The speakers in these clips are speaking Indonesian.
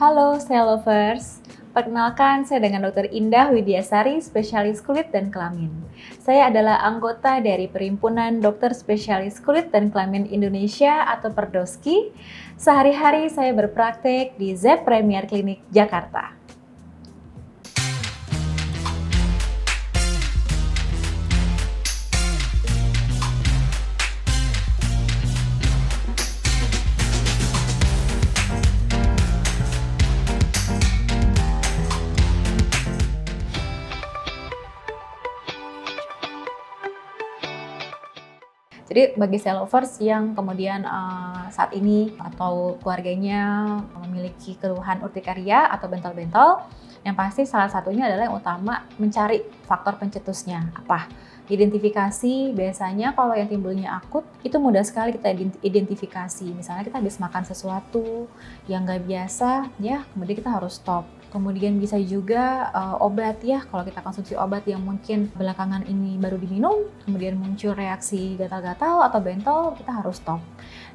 Halo, Style Lovers. Perkenalkan, saya dengan Dr. Indah Widiasari, spesialis kulit dan kelamin. Saya adalah anggota dari Perhimpunan Dokter Spesialis Kulit dan Kelamin Indonesia atau Perdoski. Sehari-hari saya berpraktek di Z Premier Clinic Jakarta. Jadi bagi style lovers yang kemudian saat ini atau keluarganya memiliki keluhan urtikaria atau bentol-bentol, yang pasti salah satunya adalah yang utama mencari faktor pencetusnya apa. Identifikasi biasanya kalau yang timbulnya akut itu mudah sekali kita identifikasi. Misalnya kita habis makan sesuatu yang nggak biasa, ya kemudian kita harus stop. Kemudian bisa juga obat ya, kalau kita konsumsi obat yang mungkin belakangan ini baru diminum, kemudian muncul reaksi gatal-gatal atau bentol, kita harus stop.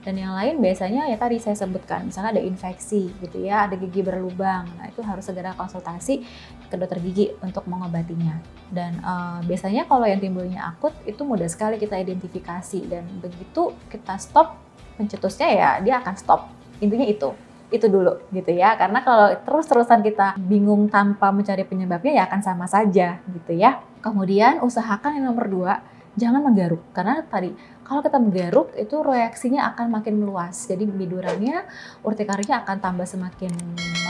Dan yang lain biasanya ya tadi saya sebutkan, misalnya ada infeksi gitu ya, ada gigi berlubang, nah itu harus segera konsultasi ke dokter gigi untuk mengobatinya. Dan biasanya kalau yang timbulnya akut itu mudah sekali kita identifikasi, dan begitu kita stop pencetusnya ya dia akan stop. Intinya itu dulu gitu ya, karena kalau terus-terusan kita bingung tanpa mencari penyebabnya ya akan sama saja gitu ya. Kemudian usahakan yang nomor 2, jangan menggaruk, karena tadi kalau kita menggaruk itu reaksinya akan makin meluas, jadi bidurannya, urtikarinya akan tambah semakin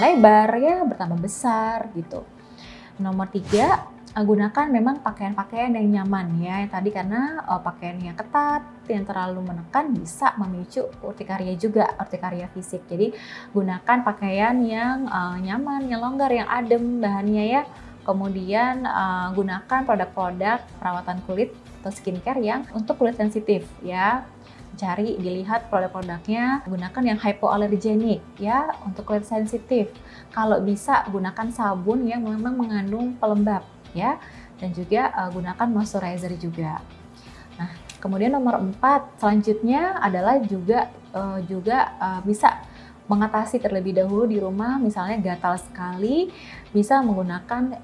lebar ya, bertambah besar gitu. Nomor 3, gunakan memang pakaian-pakaian yang nyaman ya, yang tadi karena pakaian yang ketat, yang terlalu menekan bisa memicu urtikaria juga, urtikaria fisik. Jadi gunakan pakaian yang nyaman, yang longgar, yang adem bahannya ya. Kemudian gunakan produk-produk perawatan kulit atau skincare yang untuk kulit sensitif ya. Cari, dilihat produk-produknya, gunakan yang hypoallergenic ya untuk kulit sensitif. Kalau bisa gunakan sabun yang memang mengandung pelembab ya, dan juga gunakan moisturizer juga. Nah, kemudian nomor 4 selanjutnya adalah juga bisa mengatasi terlebih dahulu di rumah, misalnya gatal sekali, bisa menggunakan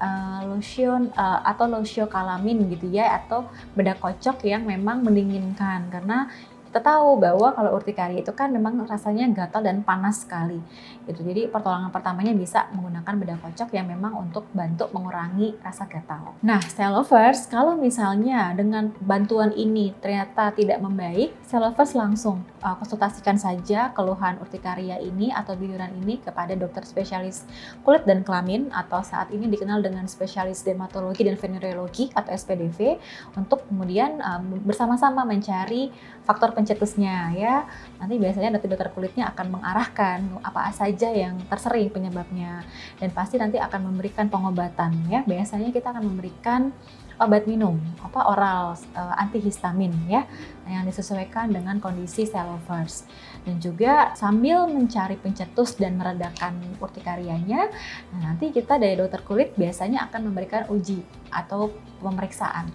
lotion atau lotion kalamin gitu ya, atau bedak kocok yang memang mendinginkan, karena kita tahu bahwa kalau urtikaria itu kan memang rasanya gatal dan panas sekali gitu. Jadi pertolongan pertamanya bisa menggunakan bedak kocok yang memang untuk bantu mengurangi rasa gatal. Nah, style lovers, kalau misalnya dengan bantuan ini ternyata tidak membaik, style lovers langsung konsultasikan saja keluhan urtikaria ini atau biduran ini kepada dokter spesialis kulit dan kelamin atau saat ini dikenal dengan spesialis dermatologi dan venereologi atau SPDV, untuk kemudian bersama-sama mencari faktor pencetusnya ya. Nanti biasanya dokter kulitnya akan mengarahkan apa saja yang tersering penyebabnya, dan pasti nanti akan memberikan pengobatan ya. Biasanya kita akan memberikan obat minum oral antihistamin ya, yang disesuaikan dengan kondisi style lovers, dan juga sambil mencari pencetus dan meredakan urtikarianya. Nah, nanti kita dari dokter kulit biasanya akan memberikan uji atau pemeriksaan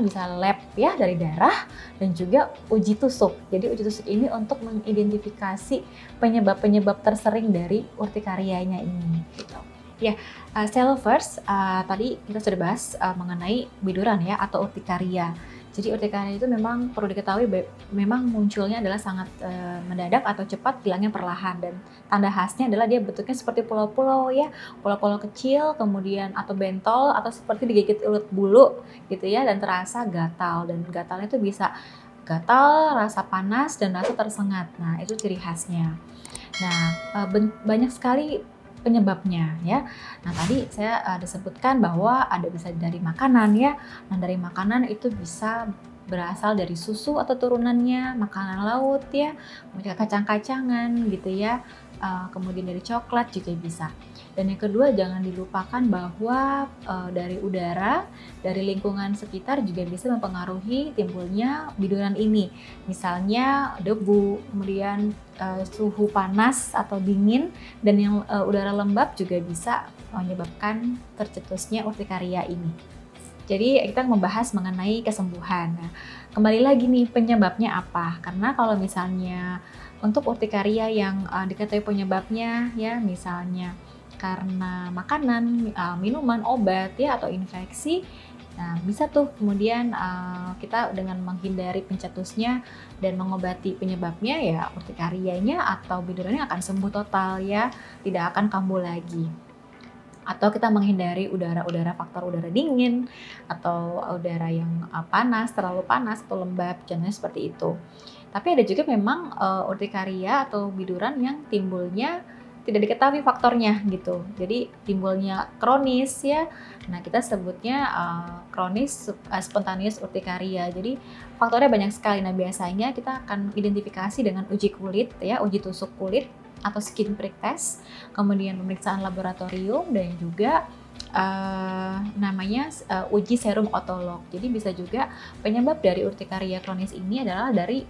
bisa lab ya, dari darah, dan juga uji tusuk. Jadi uji tusuk ini untuk mengidentifikasi penyebab-penyebab tersering dari urtikarianya ini gitu. Ya, style lovers, tadi kita sudah bahas mengenai biduran ya atau urtikaria. Jadi urtikaria itu memang perlu diketahui memang munculnya adalah sangat mendadak atau cepat, hilangnya perlahan, dan tanda khasnya adalah dia bentuknya seperti pulau-pulau ya, pulau-pulau kecil, kemudian atau bentol atau seperti digigit ulat bulu gitu ya, dan terasa gatal, dan gatalnya itu bisa gatal, rasa panas, dan rasa tersengat. Nah, itu ciri khasnya. Nah, banyak sekali penyebabnya ya. Nah, tadi saya disebutkan bahwa ada bisa dari makanan ya. Nah, dari makanan itu bisa berasal dari susu atau turunannya, makanan laut ya, kemudian kacang-kacangan gitu ya. Kemudian dari coklat juga bisa. Dan yang kedua, jangan dilupakan bahwa dari udara, dari lingkungan sekitar juga bisa mempengaruhi timbulnya biduran ini. Misalnya debu, kemudian suhu panas atau dingin, dan yang udara lembab juga bisa menyebabkan tercetusnya urtikaria ini. Jadi kita membahas mengenai kesembuhan. Nah, kembali lagi nih, penyebabnya apa? Karena kalau misalnya Untuk urtikaria yang diketahui penyebabnya ya misalnya karena makanan, minuman, obat ya atau infeksi. Nah, bisa tuh kemudian kita dengan menghindari pencetusnya dan mengobati penyebabnya ya urtikarianya atau bidurannya akan sembuh total ya, tidak akan kambuh lagi. Atau kita menghindari udara-udara faktor udara dingin atau udara yang terlalu panas atau lembab, contohnya seperti itu. Tapi ada juga memang urtikaria atau biduran yang timbulnya tidak diketahui faktornya gitu. Jadi timbulnya kronis ya. Nah, kita sebutnya kronis spontaneous urtikaria. Jadi faktornya banyak sekali. Nah, biasanya kita akan identifikasi dengan uji kulit ya, uji tusuk kulit atau skin prick test, kemudian pemeriksaan laboratorium dan juga uji serum otolog. Jadi bisa juga penyebab dari urtikaria kronis ini adalah dari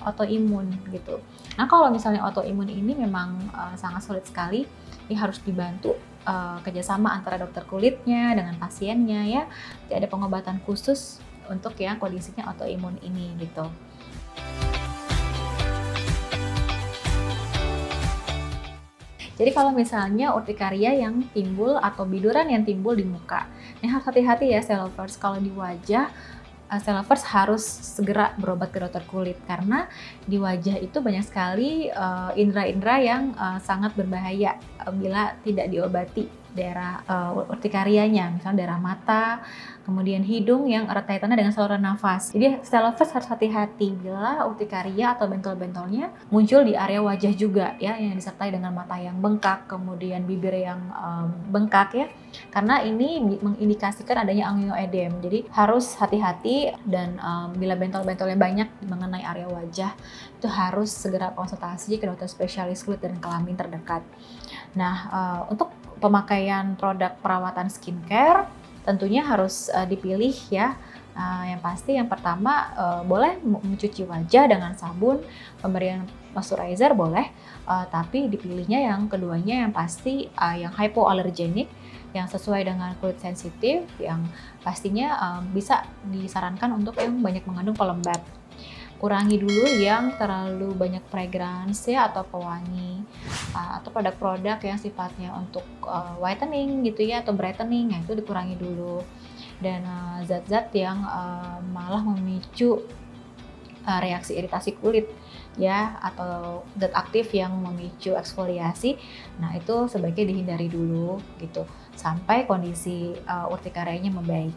autoimun gitu. Nah, kalau misalnya autoimun ini memang sangat sulit sekali, ini harus dibantu kerjasama antara dokter kulitnya dengan pasiennya ya. Jadi ada pengobatan khusus untuk yang kondisinya autoimun ini gitu. Jadi kalau misalnya urtikaria yang timbul atau biduran yang timbul di muka, ini harus hati-hati ya stay lovers. Kalau di wajah, stay lovers harus segera berobat ke dokter kulit karena di wajah itu banyak sekali indera-indera yang sangat berbahaya bila tidak diobati daerah urtikarianya, misalnya daerah mata, kemudian hidung yang erat kaitannya dengan saluran nafas. Jadi stay lovers harus hati-hati bila urtikaria atau bentol-bentolnya muncul di area wajah juga ya, yang disertai dengan mata yang bengkak, kemudian bibir yang bengkak ya. Karena ini mengindikasikan adanya angioedem. Jadi harus hati-hati dan bila bentol-bentolnya banyak mengenai area wajah itu harus segera konsultasi ke dokter spesialis kulit dan kelamin terdekat. Nah, untuk pemakaian produk perawatan skincare tentunya harus dipilih ya. Yang pasti yang pertama boleh mencuci wajah dengan sabun, pemberian moisturizer boleh, tapi dipilihnya yang keduanya yang pasti yang hypoallergenic, yang sesuai dengan kulit sensitif, yang pastinya bisa disarankan untuk yang banyak mengandung pelembab. Kurangi dulu yang terlalu banyak fragrance ya atau pewangi atau produk-produk yang sifatnya untuk whitening gitu ya atau brightening, ya itu dikurangi dulu. Dan zat-zat yang malah memicu reaksi iritasi kulit ya atau zat aktif yang memicu eksfoliasi, nah itu sebaiknya dihindari dulu gitu sampai kondisi urtikarianya membaik.